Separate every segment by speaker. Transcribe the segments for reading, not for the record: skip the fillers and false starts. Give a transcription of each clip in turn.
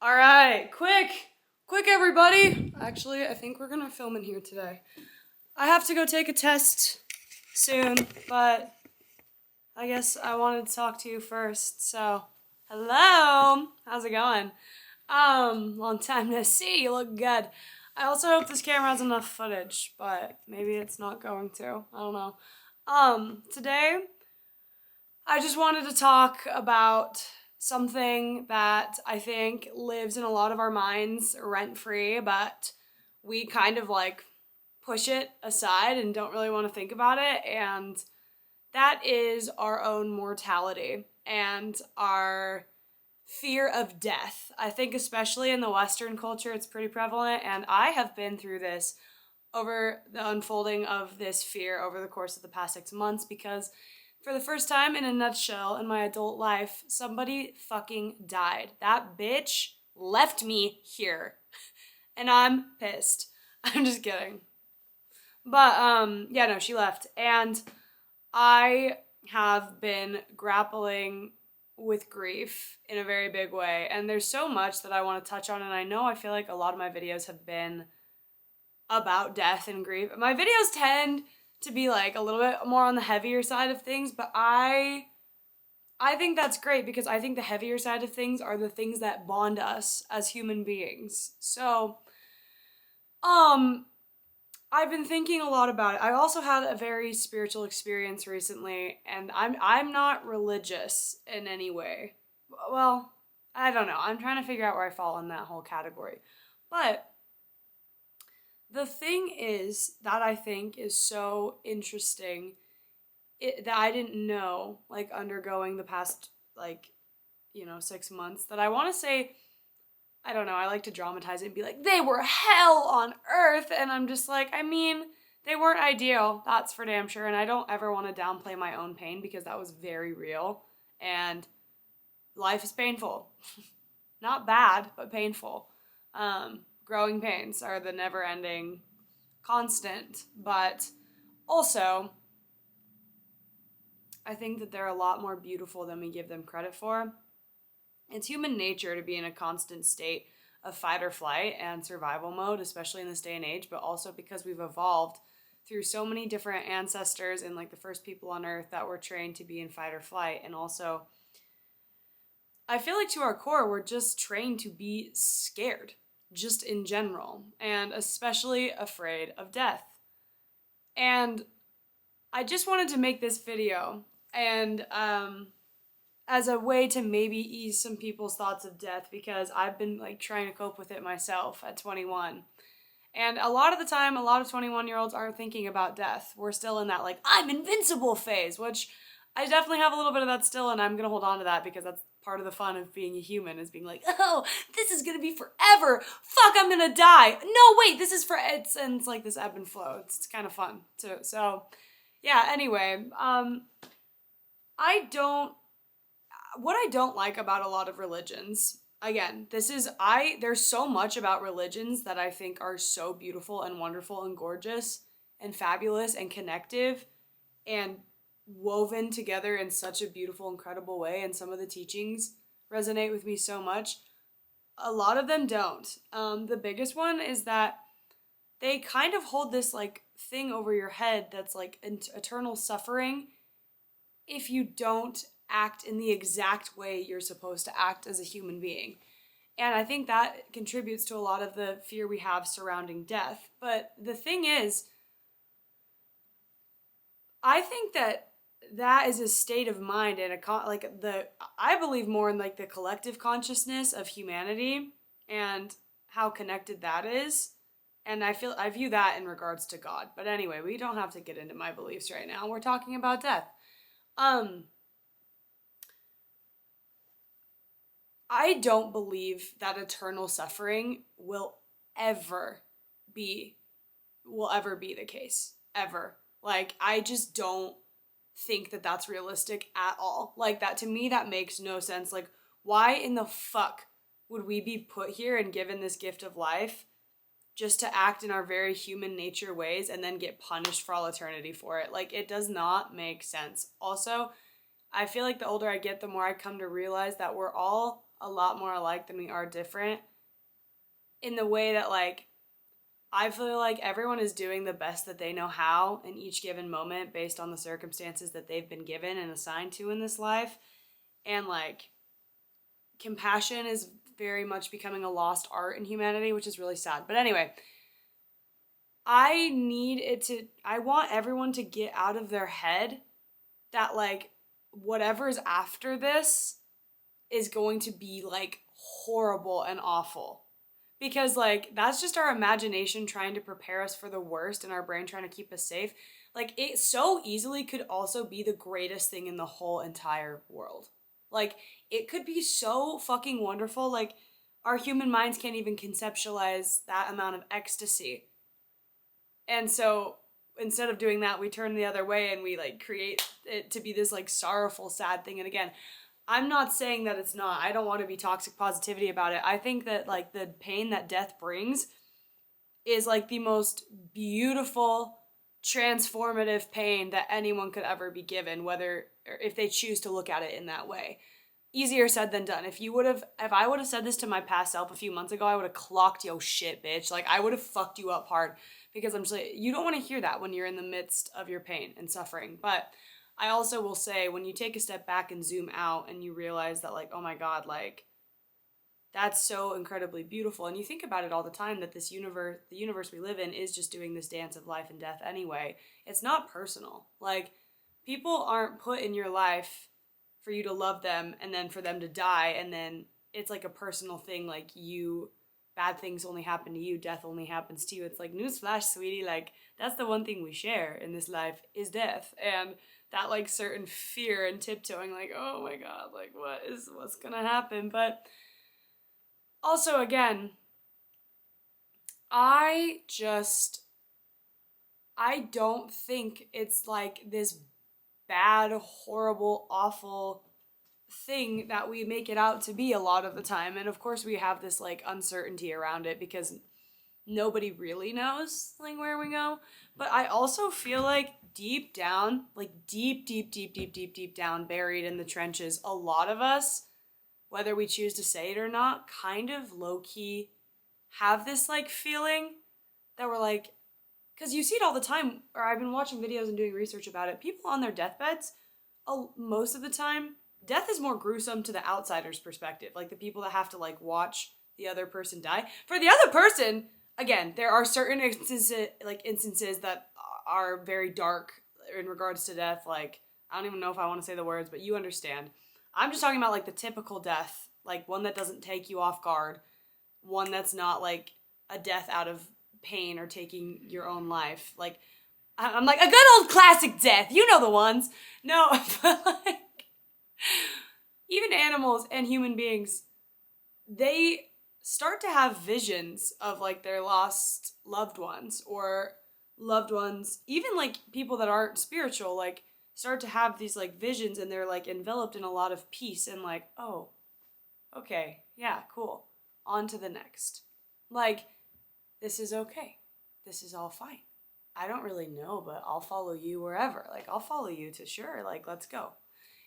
Speaker 1: All right, quick, everybody. Actually, I think we're gonna film in here today. I have to go take a test soon, but I guess I wanted to talk to you first. So, hello, how's it going? Long time no see. You look good. I also hope this camera has enough footage, but maybe it's not going to. I don't know. Today I just wanted to talk about something that I think lives in a lot of our minds rent free, but we kind of like push it aside and don't really want to think about it. And that is our own mortality and our fear of death. I think, especially in the Western culture, it's pretty prevalent. And I have been through this over the unfolding of this fear over the course of the past 6 months because for the first time in a nutshell in my adult life, somebody fucking died. That bitch left me here. And I'm pissed. I'm just kidding. But yeah, no, she left. And I have been grappling with grief in a very big way. And there's so much that I want to touch on, and I feel like a lot of my videos have been about death and grief. My videos tend to be like a little bit more on the heavier side of things, but I think that's great because I think the heavier side of things are the things that bond us as human beings. So, I've been thinking a lot about it. I also had a very spiritual experience recently, and I'm not religious in any way. Well, I don't know. I'm trying to figure out where I fall in that whole category. But the thing is that I think is so interesting that I didn't know, like, undergoing the past, 6 months, that I want to say, I don't know, I like to dramatize it and be like, they were hell on earth. And I'm just like, I mean, they weren't ideal. That's for damn sure. And I don't ever want to downplay my own pain because that was very real. And life is painful. Not bad, but painful. Growing pains are the never ending constant. But also, I think that they're a lot more beautiful than we give them credit for. It's human nature to be in a constant state of fight or flight and survival mode, especially in this day and age, but also because we've evolved through so many different ancestors and like the first people on earth that were trained to be in fight or flight. And also, I feel like to our core, we're just trained to be scared, just in general, and especially afraid of death. And I just wanted to make this video and as a way to maybe ease some people's thoughts of death because I've been like trying to cope with it myself at 21. And a lot of the time, a lot of 21-year-olds aren't thinking about death. We're still in that like, I'm invincible phase, which I definitely have a little bit of that still, and I'm gonna hold on to that because that's part of the fun of being a human is being like, oh, this is gonna be forever. Fuck, I'm gonna die. No, wait, this is and it's like this ebb and flow. It's kind of fun too. So, yeah. Anyway, I don't what I don't like about a lot of religions, again, there's so much about religions that I think are so beautiful and wonderful and gorgeous and fabulous and connective and woven together in such a beautiful, incredible way. And some of the teachings resonate with me so much. A lot of them don't. The biggest one is that they kind of hold this like thing over your head that's like eternal suffering if you don't act in the exact way you're supposed to act as a human being. And I think that contributes to a lot of the fear we have surrounding death. But the thing is, I think that is a state of mind and I believe more in like the collective consciousness of humanity and how connected that is. And I view that in regards to God. But anyway, we don't have to get into my beliefs right now. We're talking about death. I don't believe that eternal suffering will ever be the case. Ever. Like, I just don't think that that's realistic at all. Like, that to me, that makes no sense. Like, why in the fuck would we be put here and given this gift of life just to act in our very human nature ways and then get punished for all eternity for it? Like, it does not make sense. Also, I feel like the older I get, the more I come to realize that we're all a lot more alike than we are different, in the way that, like, I feel like everyone is doing the best that they know how in each given moment based on the circumstances that they've been given and assigned to in this life. And, like, compassion is very much becoming a lost art in humanity, which is really sad. But anyway, I want everyone to get out of their head that, like, whatever's after this is going to be, like, horrible and awful. Because, like, that's just our imagination trying to prepare us for the worst and our brain trying to keep us safe. Like, it so easily could also be the greatest thing in the whole entire world. Like, it could be so fucking wonderful. Like, our human minds can't even conceptualize that amount of ecstasy. And so, instead of doing that, we turn the other way and we, like, create it to be this, like, sorrowful, sad thing. And again, I'm not saying that it's not. I don't want to be toxic positivity about it. I think that, like, the pain that death brings is, like, the most beautiful, transformative pain that anyone could ever be given, whether, or if they choose to look at it in that way. Easier said than done. If I would have said this to my past self a few months ago, I would have clocked, yo, shit, bitch. Like, I would have fucked you up hard, because I'm just like, you don't want to hear that when you're in the midst of your pain and suffering. But I also will say, when you take a step back and zoom out and you realize that, like, oh my God, like, that's so incredibly beautiful. And you think about it all the time, that this universe, the universe we live in, is just doing this dance of life and death anyway. It's not personal. Like, people aren't put in your life for you to love them and then for them to die, and then it's like a personal thing, like, bad things only happen to you, death only happens to you. It's like, newsflash, sweetie, like, that's the one thing we share in this life is death. And that, like, certain fear and tiptoeing, like, oh my God, like, what's gonna happen? But also, again, I don't think it's like this bad, horrible, awful thing that we make it out to be a lot of the time. And of course we have this, like, uncertainty around it because nobody really knows, like, where we go. But I also feel like deep down, like, deep down, buried in the trenches, a lot of us, whether we choose to say it or not, kind of low-key have this, like, feeling that we're like, because you see it all the time, or I've been watching videos and doing research about it, people on their deathbeds, most of the time, death is more gruesome to the outsider's perspective, like the people that have to, like, watch the other person die. For the other person, again, there are certain instances that are very dark in regards to death. Like, I don't even know if I want to say the words, but you understand. I'm just talking about, like, the typical death, like, one that doesn't take you off guard, one that's not, like, a death out of pain or taking your own life. Like, I'm like, a good old classic death, you know the ones. No, but, like, even animals and human beings, they start to have visions of, like, their lost loved ones, or loved ones, even, like, people that aren't spiritual, like, start to have these, like, visions, and they're, like, enveloped in a lot of peace and, like, oh, okay, yeah, cool, on to the next. Like, this is okay. This is all fine. I don't really know, but I'll follow you wherever. Like, I'll follow you to sure. Like, let's go.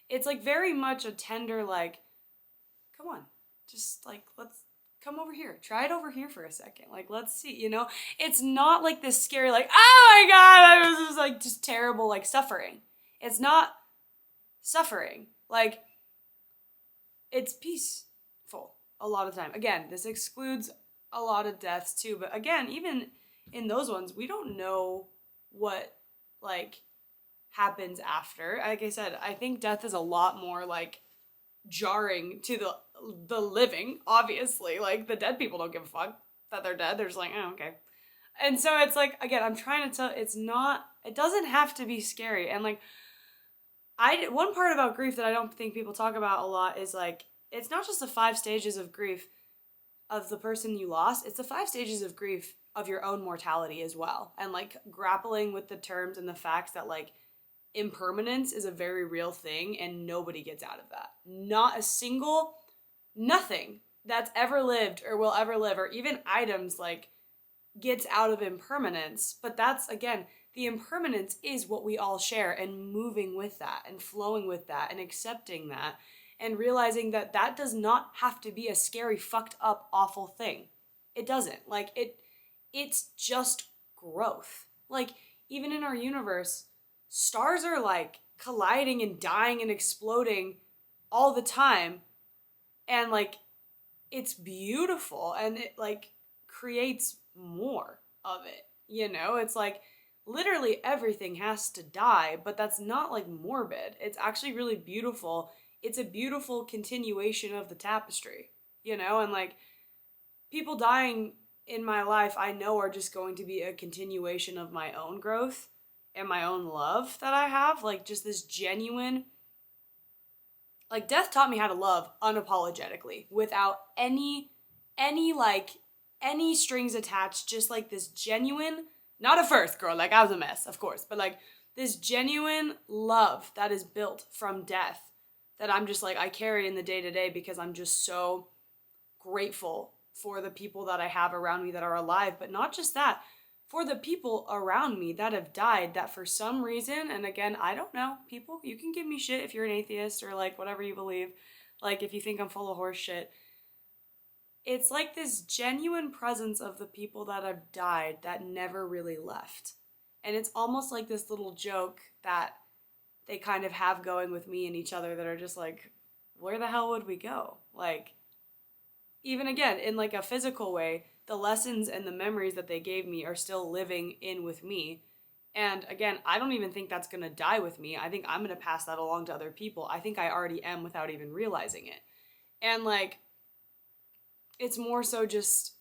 Speaker 1: It's, like, very much a tender, like, come on, just, like, let's come over here. Try it over here for a second. Like, let's see, you know? It's not, like, this scary, like, oh my God, I was just, like, just terrible, like, suffering. It's not suffering. Like, it's peaceful a lot of the time. Again, this excludes a lot of deaths too, but again, even in those ones, we don't know what, like, happens after. Like I said, I think death is a lot more, like, jarring to the living, obviously. Like, the dead people don't give a fuck that they're dead. They're just like, oh, okay. And so it's like, again, I'm trying to tell, it doesn't have to be scary. And, like, one part about grief that I don't think people talk about a lot is, like, it's not just the 5 stages of grief of the person you lost, it's the 5 stages of grief of your own mortality as well. And, like, grappling with the terms and the facts that, like, impermanence is a very real thing, and nobody gets out of that. Not a single, nothing that's ever lived or will ever live, or even items, like, gets out of impermanence. But that's, again, the impermanence is what we all share, and moving with that and flowing with that and accepting that. and realizing that that does not have to be a scary, fucked up, awful thing. It doesn't. Like, it's just growth. Like, even in our universe, stars are like colliding and dying and exploding all the time. And like, it's beautiful and it like creates more of it. You know, it's like literally everything has to die, but that's not like morbid. It's actually really beautiful. It's a beautiful continuation of the tapestry, you know, and like people dying in my life I know are just going to be a continuation of my own growth and my own love that I have, like just this genuine, like death taught me how to love unapologetically without any strings attached, just like this genuine, not a first girl, like I was a mess, of course, but like this genuine love that is built from death that I'm just like I carry in the day to day because I'm just so grateful for the people that I have around me that are alive, but not just that, for the people around me that have died that for some reason, and again, I don't know, people, you can give me shit if you're an atheist or like whatever you believe, like if you think I'm full of horse shit. It's like this genuine presence of the people that have died that never really left. And it's almost like this little joke that they kind of have going with me and each other that are just like, where the hell would we go? Like, even again, in like a physical way, the lessons and the memories that they gave me are still living in with me. And again, I don't even think that's going to die with me. I think I'm going to pass that along to other people. I think I already am without even realizing it. And like, it's more so just,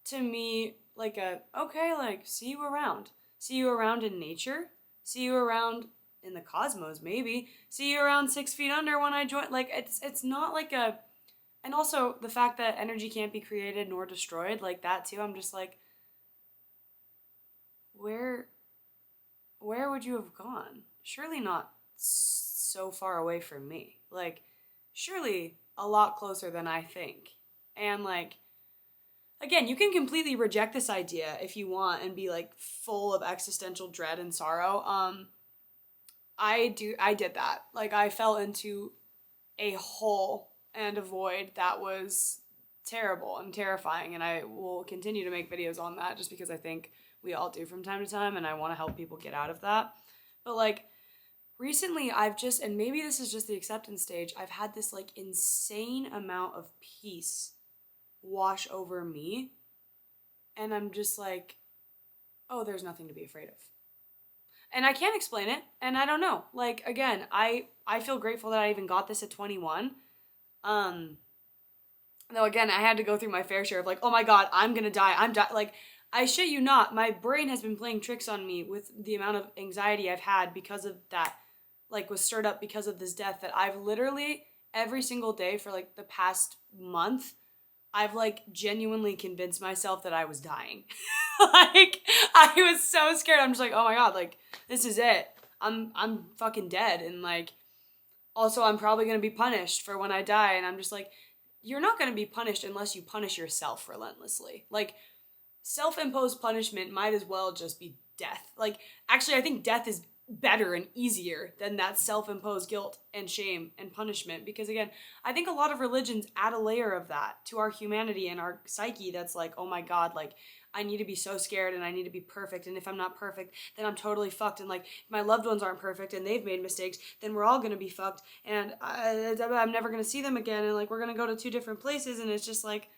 Speaker 1: to me, like okay, like, see you around. See you around in nature. See you around in the cosmos, maybe. See you around 6 feet under when I join. Like, it's not like a, and also the fact that energy can't be created nor destroyed, like that too, I'm just like, where would you have gone? Surely not so far away from me. Like, surely a lot closer than I think. And like, again, you can completely reject this idea if you want and be like full of existential dread and sorrow. I did that. Like, I fell into a hole and a void that was terrible and terrifying, and I will continue to make videos on that just because I think we all do from time to time, and I want to help people get out of that. But like, recently I've just, and maybe this is just the acceptance stage, I've had this like insane amount of peace wash over me, and I'm just like, oh, there's nothing to be afraid of. And I can't explain it, and I don't know. Like, again, I feel grateful that I even got this at 21. Though again, I had to go through my fair share of like, oh my god, I'm gonna die. Like, I shit you not, my brain has been playing tricks on me with the amount of anxiety I've had because of that, like, was stirred up because of this death, that I've literally every single day for like the past month, I've like genuinely convinced myself that I was dying. Like, I was so scared. I'm just like, oh my god, like, this is it. I'm fucking dead. And like, also I'm probably gonna be punished for when I die. And I'm just like, you're not gonna be punished unless you punish yourself relentlessly. Like, self-imposed punishment might as well just be death. Like, actually, I think death is better and easier than that self-imposed guilt and shame and punishment, because again, I think a lot of religions add a layer of that to our humanity and our psyche that's like, oh my god, like, I need to be so scared and I need to be perfect, and if I'm not perfect, then I'm totally fucked, and like, if my loved ones aren't perfect and they've made mistakes, then we're all gonna be fucked, and I'm never gonna see them again, and like, we're gonna go to 2 different places, and it's just like,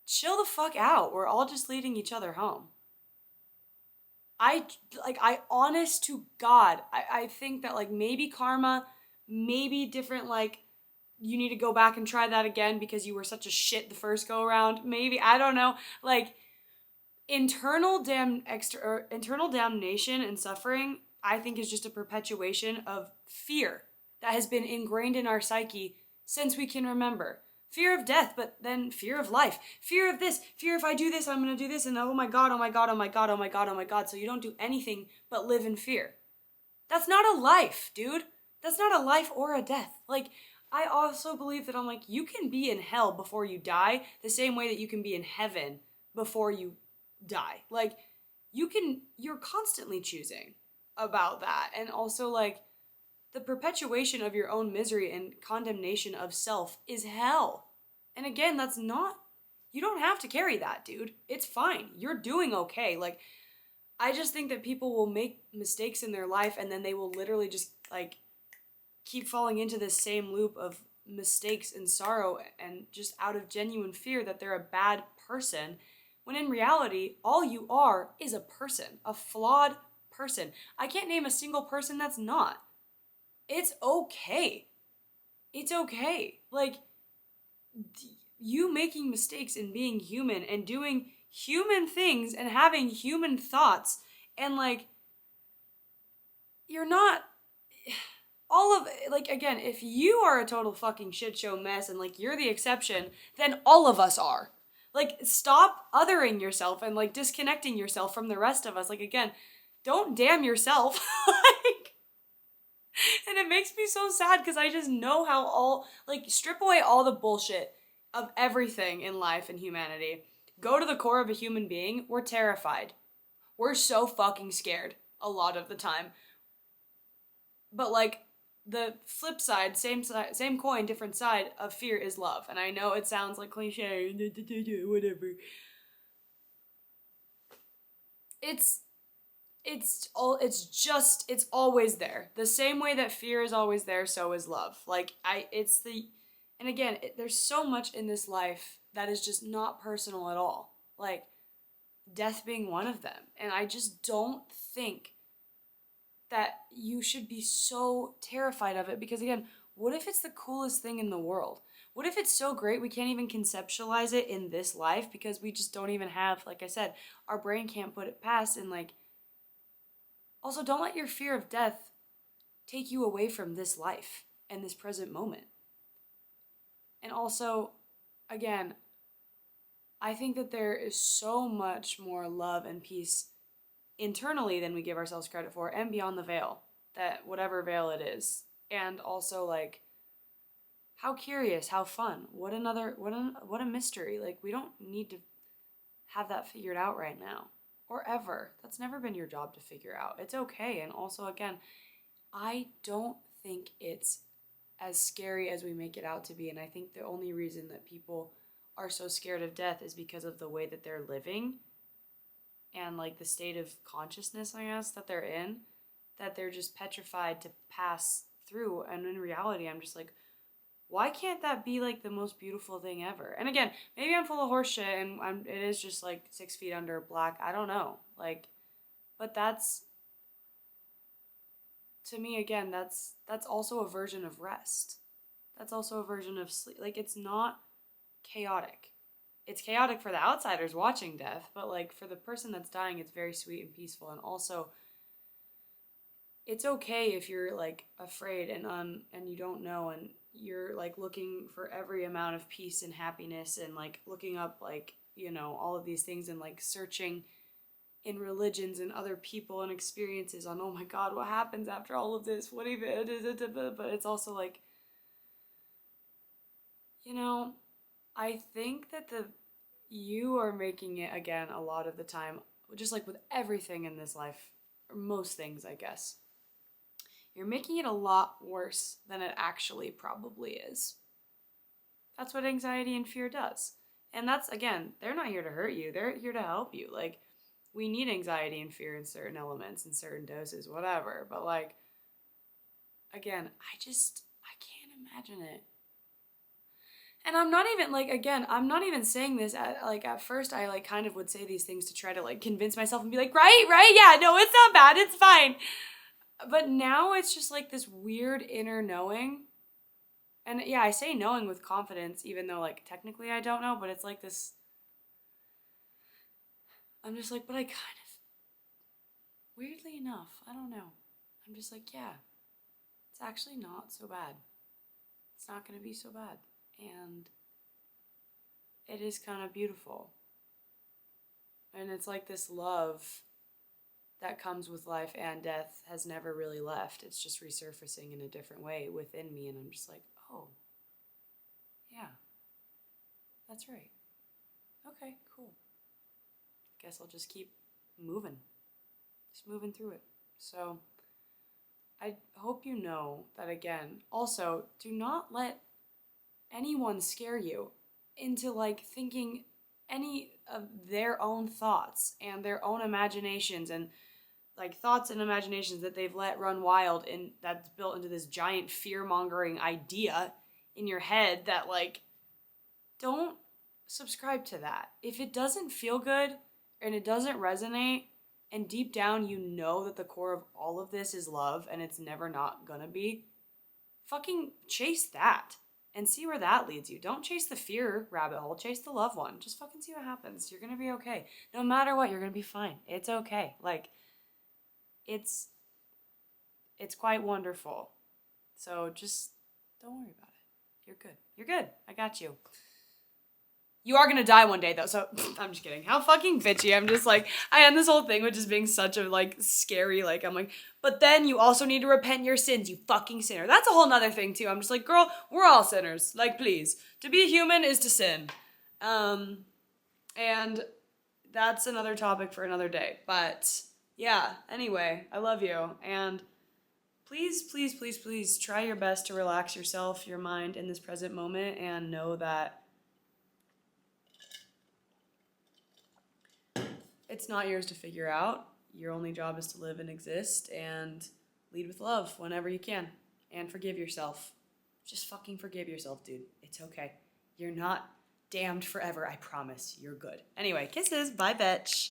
Speaker 1: chill the fuck out. We're all just leading each other home. I honest to God, I think that like maybe karma, maybe different, like, you need to go back and try that again because you were such a shit the first go around. Maybe, I don't know. Like, internal damnation and suffering, I think, is just a perpetuation of fear that has been ingrained in our psyche since we can remember. Fear of death, but then fear of life. Fear of this. Fear if I do this, I'm gonna do this, and oh my god, oh my god, oh my god, oh my god, oh my god. So you don't do anything but live in fear. That's not a life, dude. That's not a life or a death. Like, I also believe that I'm like, you can be in hell before you die, the same way that you can be in heaven before you die. Like, you're constantly choosing about that. And also, like, the perpetuation of your own misery and condemnation of self is hell. And again, that's not, you don't have to carry that, dude. It's fine. You're doing okay. Like, I just think that people will make mistakes in their life and then they will literally just, like, keep falling into this same loop of mistakes and sorrow and just out of genuine fear that they're a bad person, when in reality, all you are is a person, a flawed person. I can't name a single person that's not. It's okay. It's okay. Like, you making mistakes and being human and doing human things and having human thoughts and, like, you're not all of, like, again, if you are a total fucking shit show mess and, like, you're the exception, then all of us are. Like, stop othering yourself and, like, disconnecting yourself from the rest of us. Like, again, don't damn yourself. Like, and it makes me so sad because I just know how all, like, strip away all the bullshit of everything in life and humanity. Go to the core of a human being. We're terrified. We're so fucking scared a lot of the time. But, like, the flip side, same coin, different side of fear is love. And I know it sounds like cliche, whatever. It's always there. The same way that fear is always there, so is love. Like, and again, there's so much in this life that is just not personal at all. Like, death being one of them. And I just don't think that you should be so terrified of it, because again, what if it's the coolest thing in the world? What if it's so great we can't even conceptualize it in this life because we just don't even have, like I said, our brain can't put it past. And, like, also, don't let your fear of death take you away from this life and this present moment. And also, again, I think that there is so much more love and peace internally than we give ourselves credit for, and beyond the veil, that whatever veil it is. And also, like, how curious, how fun, what a mystery. Like, we don't need to have that figured out right now or ever. That's never been your job to figure out. It's okay. And also, again, I don't think it's as scary as we make it out to be. And I think the only reason that people are so scared of death is because of the way that they're living and, like, the state of consciousness, I guess, that they're in, that they're just petrified to pass through. And in reality, I'm just like, why can't that be, like, the most beautiful thing ever? And again, maybe I'm full of horse shit and it is just, like, 6 feet under black. I don't know. Like, but that's, to me, again, that's also a version of rest. That's also a version of sleep. Like, it's not chaotic. It's chaotic for the outsiders watching death, but, like, for the person that's dying, it's very sweet and peaceful. And also, it's okay if you're, like, afraid and you don't know, and you're, like, looking for every amount of peace and happiness and, like, looking up, like, you know, all of these things and, like, searching in religions and other people and experiences on, oh my God, what happens after all of this? What even? But it's also like, you know, I think that you are making it, again, a lot of the time, just like with everything in this life, or most things, I guess, you're making it a lot worse than it actually probably is. That's what anxiety and fear does. And that's, again, they're not here to hurt you. They're here to help you. Like, we need anxiety and fear in certain elements, in certain doses, whatever. But, like, again, I can't imagine it. And I'm not even, like, again, I'm not even saying this at first I, like, kind of would say these things to try to, like, convince myself and be like, right, yeah, no, it's not bad, it's fine. But now it's just, like, this weird inner knowing. And yeah, I say knowing with confidence, even though, like, technically I don't know, but it's like this, I'm just like, but I kind of, weirdly enough, I don't know. I'm just like, yeah, it's actually not so bad. It's not going to be so bad. And it is kind of beautiful. And it's like this love that comes with life and death has never really left. It's just resurfacing in a different way within me. And I'm just like, oh, yeah, that's right. Okay, cool. Guess I'll just keep moving. Just moving through it. So I hope you know that again. Also, do not let anyone scare you into like thinking any of their own thoughts and their own imaginations and like thoughts and imaginations that they've let run wild and that's built into this giant fear-mongering idea in your head that like don't subscribe to that. If it doesn't feel good and it doesn't resonate and deep down you know that the core of all of this is love and it's never not gonna be, fucking chase that and see where that leads you. Don't chase the fear rabbit hole, chase the love one. Just fucking see what happens. You're gonna be okay. No matter what, you're gonna be fine. It's okay. Like, it's quite wonderful. So just don't worry about it. You're good. You're good. I got you. You are gonna die one day though, so I'm just kidding. How fucking bitchy. I'm just like, I end this whole thing with just being such a like scary, like I'm like, but then you also need to repent your sins, you fucking sinner. That's a whole nother thing too. I'm just like, girl, we're all sinners. Like, please. To be human is to sin. And that's another topic for another day. But yeah, anyway, I love you. And please, please, please, please try your best to relax yourself, your mind in this present moment and know that it's not yours to figure out. Your only job is to live and exist and lead with love whenever you can. And forgive yourself. Just fucking forgive yourself, dude. It's okay. You're not damned forever, I promise. You're good. Anyway, kisses. Bye, bitch.